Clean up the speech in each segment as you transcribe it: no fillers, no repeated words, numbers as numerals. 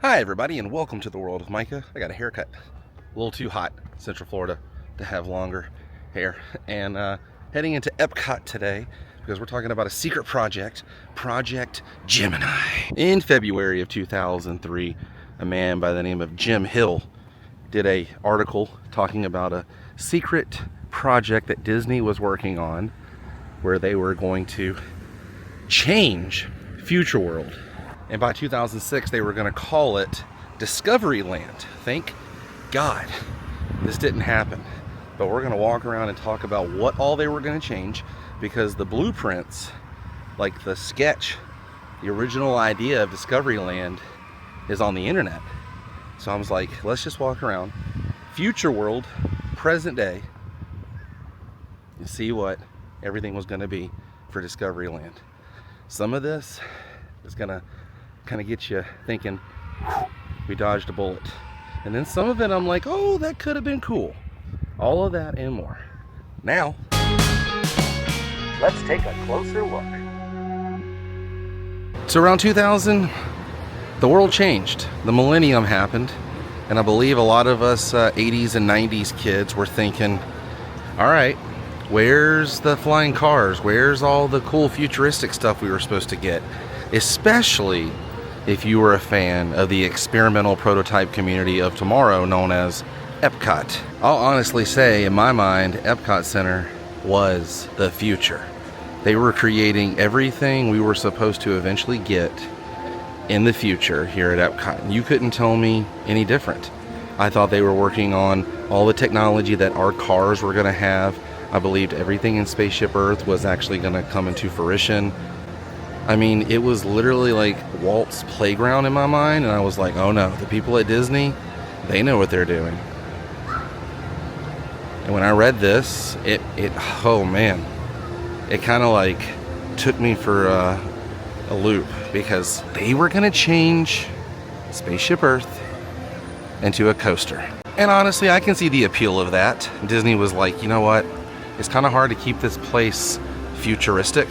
Hi everybody and welcome to the World of Micah. I got a haircut. A little too hot, Central Florida, to have longer hair. And heading into Epcot today because we're talking about a secret project, Project Gemini. In February of 2003, a man by the name of Jim Hill did an article talking about a secret project that Disney was working on where they were going to change Future World. And by 2006, they were going to call it Discoveryland. Thank God this didn't happen. But we're going to walk around and talk about what all they were going to change, because the blueprints, like the sketch, the original idea of Discoveryland is on the internet. So I was like, let's just walk around Future World, present day, and see what everything was going to be for Discoveryland. Some of this is going to kind of get you thinking, we dodged a bullet. And then some of it I'm like, oh, that could have been cool. All of that and more. Now, let's take a closer look. So around 2000, the world changed. The millennium happened. And I believe a lot of us 80s and 90s kids were thinking, all right, where's the flying cars? Where's all the cool futuristic stuff we were supposed to get? Especially if you were a fan of the experimental prototype community of tomorrow known as Epcot. I'll honestly say, in my mind, Epcot Center was the future. They were creating everything we were supposed to eventually get in the future here at Epcot. You couldn't tell me any different. I thought they were working on all the technology that our cars were going to have. I believed everything in Spaceship Earth was actually going to come into fruition. I mean, it was literally like Walt's playground in my mind, and I was like, oh no, the people at Disney, they know what they're doing. And when I read this, oh man, it kind of like took me for a loop, because they were going to change Spaceship Earth into a coaster. And honestly, I can see the appeal of that. Disney was like, you know what? It's kind of hard to keep this place futuristic.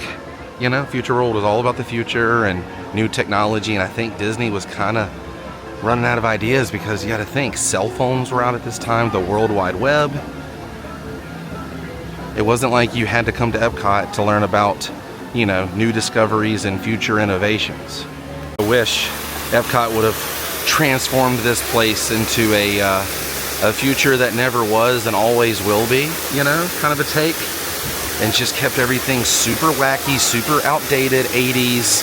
You know, Future World was all about the future and new technology, and I think Disney was kind of running out of ideas, because you got to think, cell phones were out at this time, the World Wide Web. It wasn't like you had to come to Epcot to learn about, you know, new discoveries and future innovations. I wish Epcot would have transformed this place into a future that never was and always will be, you know, kind of a take. And just kept everything super wacky, super outdated, 80s,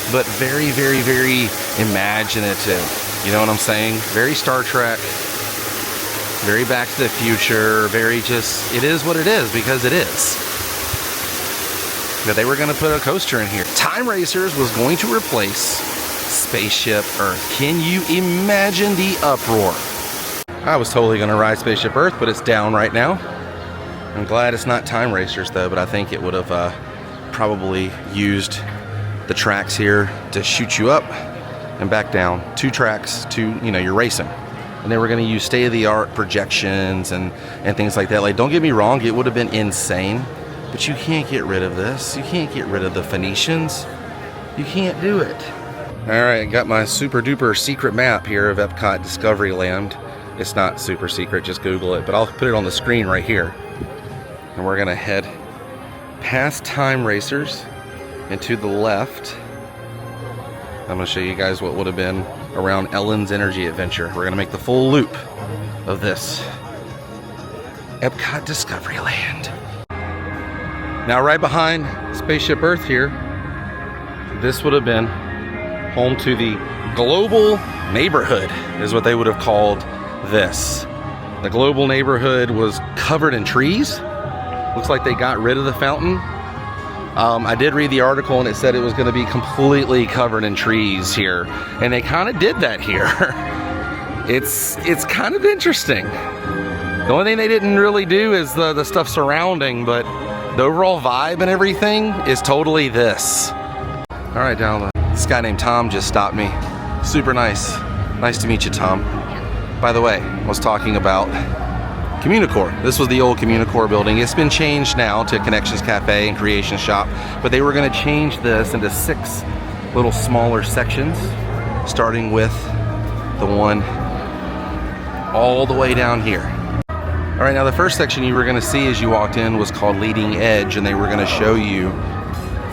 but very, very, very imaginative. You know what I'm saying? Very Star Trek, very Back to the Future, very just, it is what it is because it is. But they were going to put a coaster in here. Time Racers was going to replace Spaceship Earth. Can you imagine the uproar? I was totally going to ride Spaceship Earth, but it's down right now. I'm glad it's not Time Racers though, but I think it would have probably used the tracks here to shoot you up and back down. Two tracks, you know, you're racing. And they were going to use state-of-the-art projections and things like that. Like, don't get me wrong, it would have been insane, but you can't get rid of this. You can't get rid of the Phoenicians. You can't do it. All right, got my super duper secret map here of Epcot Discoveryland. It's not super secret, just Google it, but I'll put it on the screen right here. And we're gonna head past Time Racers and to the left. I'm gonna show you guys what would have been around Ellen's Energy Adventure. We're gonna make the full loop of this Epcot Discoveryland. Now right behind Spaceship Earth here, this would have been home to the global neighborhood, is what they would have called this. The global neighborhood was covered in trees. Looks like they got rid of the fountain. I did read the article and it said it was going to be completely covered in trees here. And they kind of did that here. It's kind of interesting. The only thing they didn't really do is the stuff surrounding, but the overall vibe and everything is totally this. All right, download. This guy named Tom just stopped me. Super nice. Nice to meet you, Tom. By the way, I was talking about Communicore. This was the old Communicore building. It's been changed now to Connections Cafe and Creation Shop, but they were going to change this into 6 little smaller sections, starting with the one all the way down here. All right, now the first section you were gonna see as you walked in was called Leading Edge, and they were gonna show you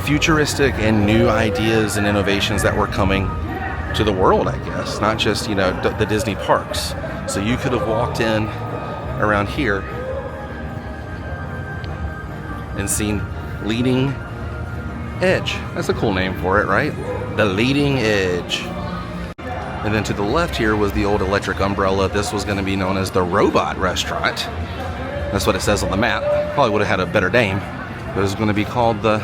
futuristic and new ideas and innovations that were coming to the world, I guess, not just, you know, the Disney parks. So you could have walked in around here and seen Leading Edge. That's a cool name for it, right? The Leading Edge. And then to the left here was the old electric umbrella. This was going to be known as the Robot Restaurant. That's what it says on the map. Probably would have had a better name, but it was going to be called the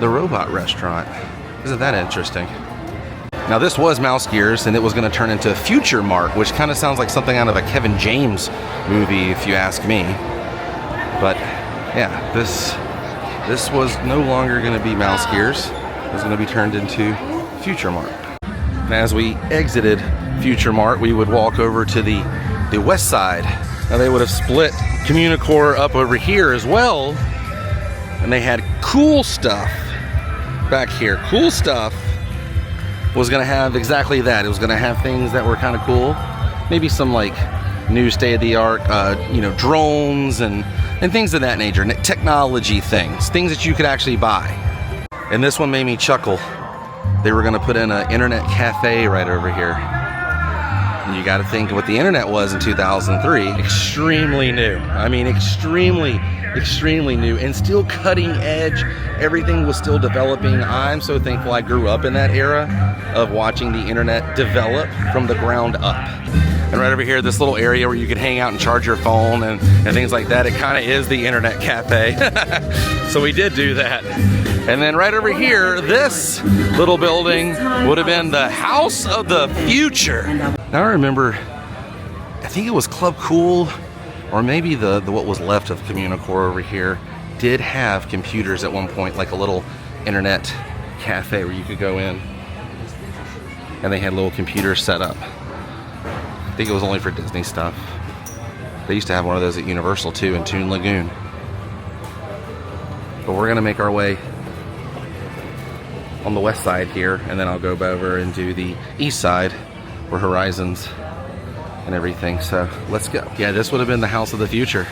Robot Restaurant. Isn't that interesting? Now this was Mouse Gears, and it was going to turn into Future Mart, which kind of sounds like something out of a Kevin James movie, if you ask me. But yeah, this was no longer going to be Mouse Gears. It was going to be turned into Future Mart. And as we exited Future Mart, we would walk over to the west side. Now they would have split Communicore up over here as well, and they had cool stuff back here. Cool stuff was going to have exactly that. It was going to have things that were kind of cool, maybe some like new state-of-the-art, you know, drones and things of that nature, technology things that you could actually buy. And this one made me chuckle. They were going to put in an internet cafe right over here. And you got to think what the internet was in 2003. Extremely new. I mean, extremely new and still cutting edge. Everything was still developing. I'm so thankful I grew up in that era of watching the internet develop from the ground up. And right over here, this little area where you could hang out and charge your phone and things like that, it kind of is the internet cafe. So we did do that. And then right over here, this little building would have been the House of the Future. Now I remember, I think it was Club Cool, or maybe the what was left of Communicore over here, did have computers at one point, like a little internet cafe where you could go in and they had little computers set up. I think it was only for Disney stuff. They used to have one of those at Universal too, in Toon Lagoon. But we're gonna make our way on the west side here, and then I'll go over and do the east side where Horizons and everything. So let's go. Yeah, this would have been the House of the Future.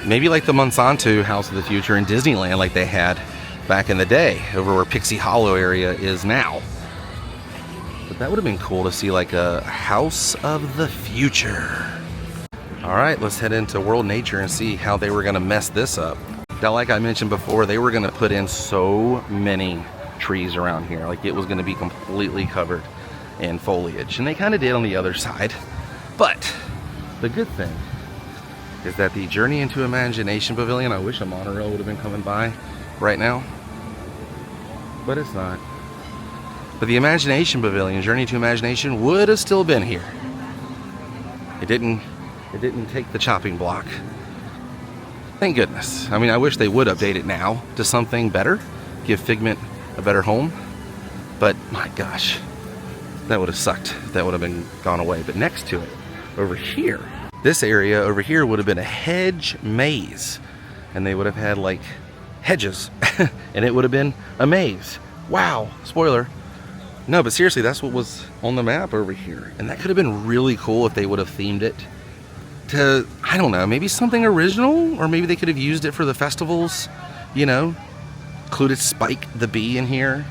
Maybe like the Monsanto House of the Future in Disneyland, like they had back in the day over where Pixie Hollow area is now. But that would have been cool to see, like a House of the Future. All right, let's head into World Nature and see how they were going to mess this up. Now, like I mentioned before, they were going to put in so many trees around here. Like it was going to be completely covered in foliage, and they kind of did on the other side. But the good thing is that the Journey into Imagination Pavilion, I wish a monorail would have been coming by right now, but it's not. But the Imagination Pavilion, Journey to Imagination, would have still been here. It didn't take the chopping block. Thank goodness. I mean, I wish they would update it now to something better, give Figment a better home, but my gosh, that would have sucked. That would have been gone away. But next to it, over here, this area over here would have been a hedge maze, and they would have had like hedges and it would have been a maze. Wow, spoiler. No, but seriously, that's what was on the map over here, and that could have been really cool if they would have themed it to, I don't know, maybe something original, or maybe they could have used it for the festivals, you know, included Spike the Bee in here.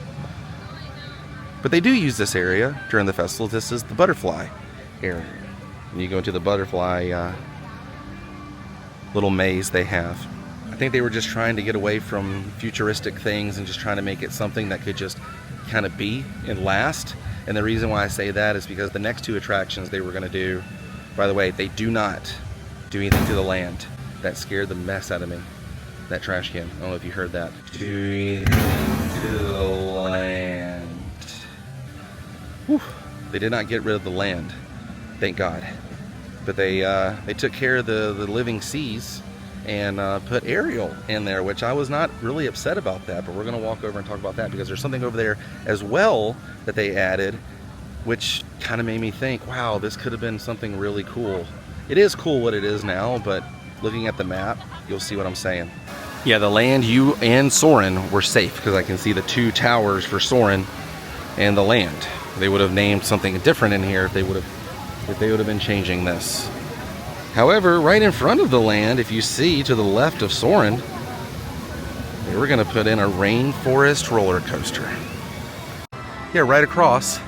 But they do use this area during the festival. This is the butterfly area. And you go into the butterfly little maze they have. I think they were just trying to get away from futuristic things and just trying to make it something that could just kind of be and last. And the reason why I say that is because the next two attractions they were going to do, by the way, they do not do anything to the land. That scared the mess out of me. That trash can. I don't know if you heard that. Do anything to the land. Whew. They did not get rid of the land, thank God. But they took care of the living seas and put Ariel in there, which I was not really upset about that, but we're going to walk over and talk about that because there's something over there as well that they added, which kind of made me think, wow, this could have been something really cool. It is cool what it is now, but looking at the map, you'll see what I'm saying. Yeah, the land, you and Soarin' were safe because I can see the two towers for Soarin' and the land. They would have named something different in here if they would have been changing this. However, right in front of the land, if you see to the left of Soarin', they were going to put in a Rainforest roller coaster. Yeah, right across,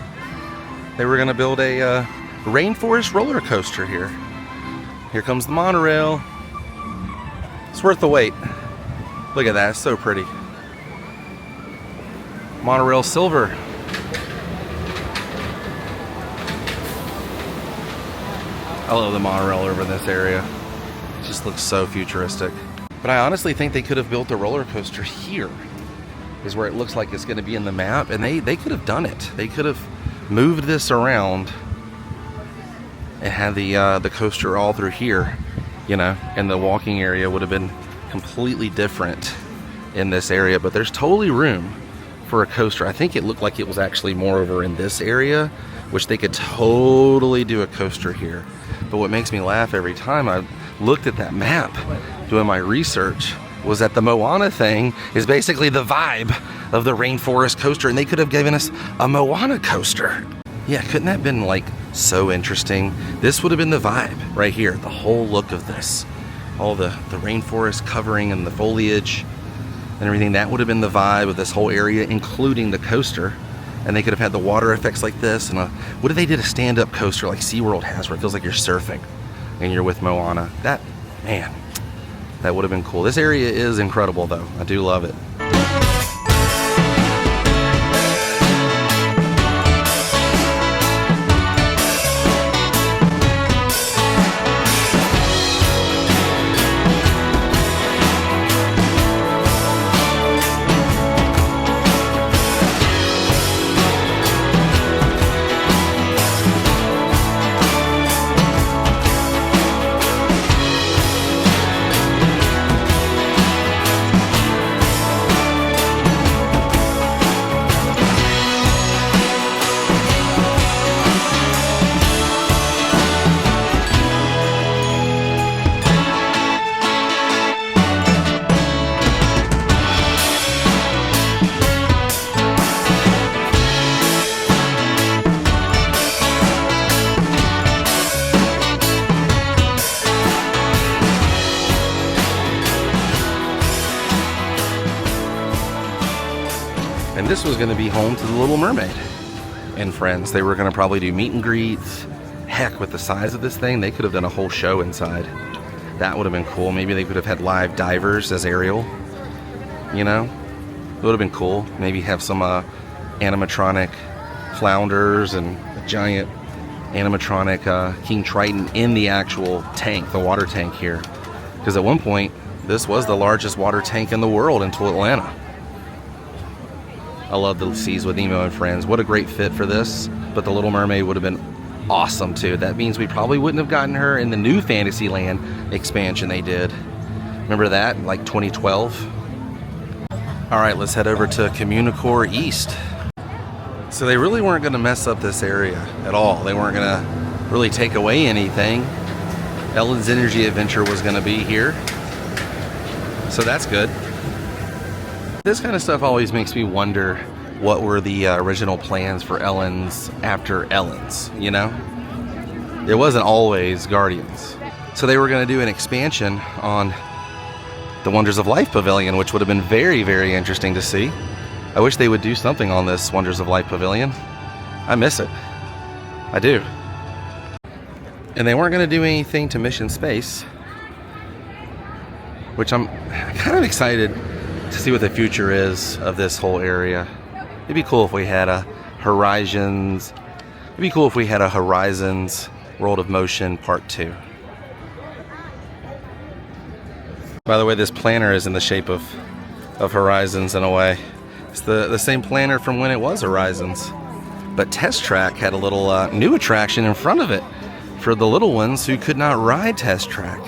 they were going to build a Rainforest roller coaster here. Here comes the monorail. It's worth the wait. Look at that, it's so pretty. Monorail silver. I love the monorail over in this area. It just looks so futuristic. But I honestly think they could have built a roller coaster here, is where it looks like it's going to be in the map, and they could have done it. They could have moved this around and had the coaster all through here, you know, and the walking area would have been completely different in this area. But there's totally room for a coaster. I think it looked like it was actually more over in this area, which they could totally do a coaster here. But what makes me laugh every time I looked at that map doing my research was that the Moana thing is basically the vibe of the Rainforest coaster, and they could have given us a Moana coaster. Yeah, couldn't that have been like so interesting? This would have been the vibe right here, the whole look of this. All the rainforest covering and the foliage and everything, that would have been the vibe of this whole area, including the coaster. And they could have had the water effects like this, and what if they did a stand-up coaster like SeaWorld has, where it feels like you're surfing and you're with Moana? That, man, that would have been cool. This area is incredible though. I do love it. And this was going to be home to the Little Mermaid and friends. They were going to probably do meet and greets. Heck, with the size of this thing, they could have done a whole show inside. That would have been cool. Maybe they could have had live divers as Ariel. You know, it would have been cool. Maybe have some animatronic flounders and a giant animatronic King Triton in the actual tank, the water tank here. Because at one point, this was the largest water tank in the world until Atlanta. I love the Seas with Nemo and Friends. What a great fit for this. But the Little Mermaid would have been awesome too. That means we probably wouldn't have gotten her in the new Fantasyland expansion they did. Remember that, like 2012? All right, let's head over to Communicore East. So they really weren't going to mess up this area at all. They weren't going to really take away anything. Ellen's Energy Adventure was going to be here. So that's good. This kind of stuff always makes me wonder what were the original plans for Ellen's after Ellen's, you know? It wasn't always Guardians. So they were going to do an expansion on the Wonders of Life Pavilion, which would have been very, very interesting to see. I wish they would do something on this Wonders of Life Pavilion. I miss it. I do. And they weren't going to do anything to Mission Space, which I'm kind of excited to see what the future is of this whole area. It'd be cool if we had a Horizons. It'd be cool if we had a Horizons World of Motion Part 2. By the way, this planner is in the shape of Horizons in a way. It's the same planner from when it was Horizons. But Test Track had a little new attraction in front of it for the little ones who could not ride Test Track.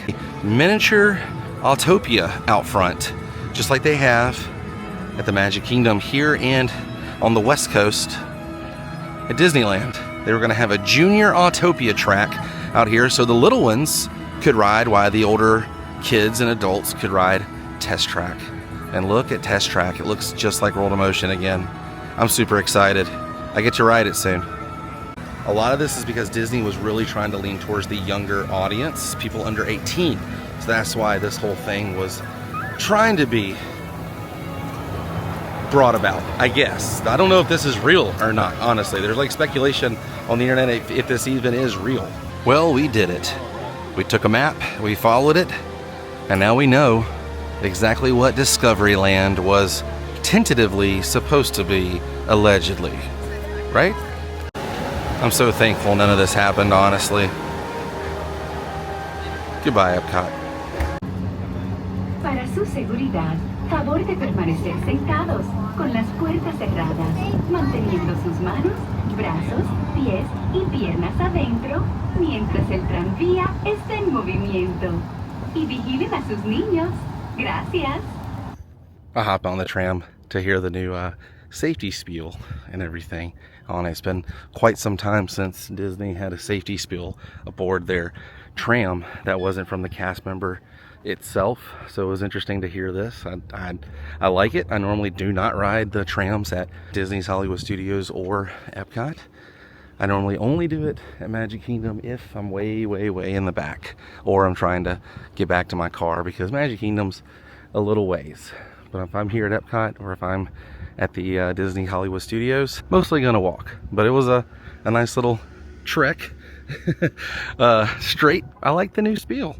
Miniature Autopia out front, just like they have at the Magic Kingdom here and on the West Coast at Disneyland. They were going to have a junior Autopia track out here so the little ones could ride while the older kids and adults could ride Test Track. And look at Test Track. It looks just like World of Motion again. I'm super excited. I get to ride it soon. A lot of this is because Disney was really trying to lean towards the younger audience, people under 18. So that's why this whole thing was trying to be brought about, I guess. I don't know if this is real or not, honestly. There's like speculation on the internet if this even is real. Well, we did it. We took a map, we followed it, and now we know exactly what Discoveryland was tentatively supposed to be, allegedly. Right? I'm so thankful none of this happened, honestly. Goodbye, Epcot. Para su seguridad, favor de permanecer sentados, con las puertas cerradas, manteniendo sus manos, brazos, pies y piernas adentro, mientras el tranvía está en movimiento. Y vigilen a sus niños. Gracias. I hop on the tram to hear the new safety spiel and everything on it. It's been quite some time since Disney had a safety spiel aboard their tram that wasn't from the cast member itself, so it was interesting to hear this. I like it. I normally do not ride the trams at Disney's Hollywood Studios or Epcot. I normally only do it at Magic Kingdom if I'm way in the back, or I'm trying to get back to my car, because Magic Kingdom's a little ways. But if I'm here at Epcot, or if I'm at the Disney Hollywood Studios, mostly gonna walk. But it was a nice little trek straight. I like the new spiel.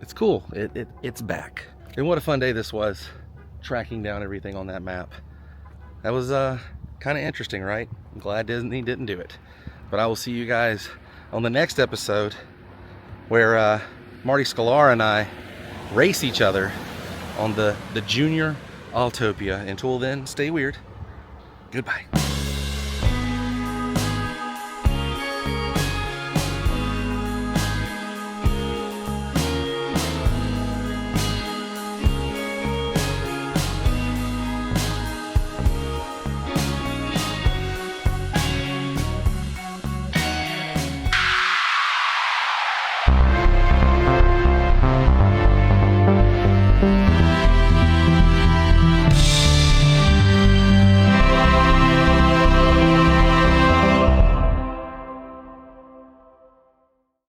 It's cool. It's back. And what a fun day this was, tracking down everything on that map. That was kind of interesting, right? I'm glad Disney didn't do it. But I will see you guys on the next episode, where Marty Sklar and I race each other on the Junior Autopia. Until then, stay weird. Goodbye.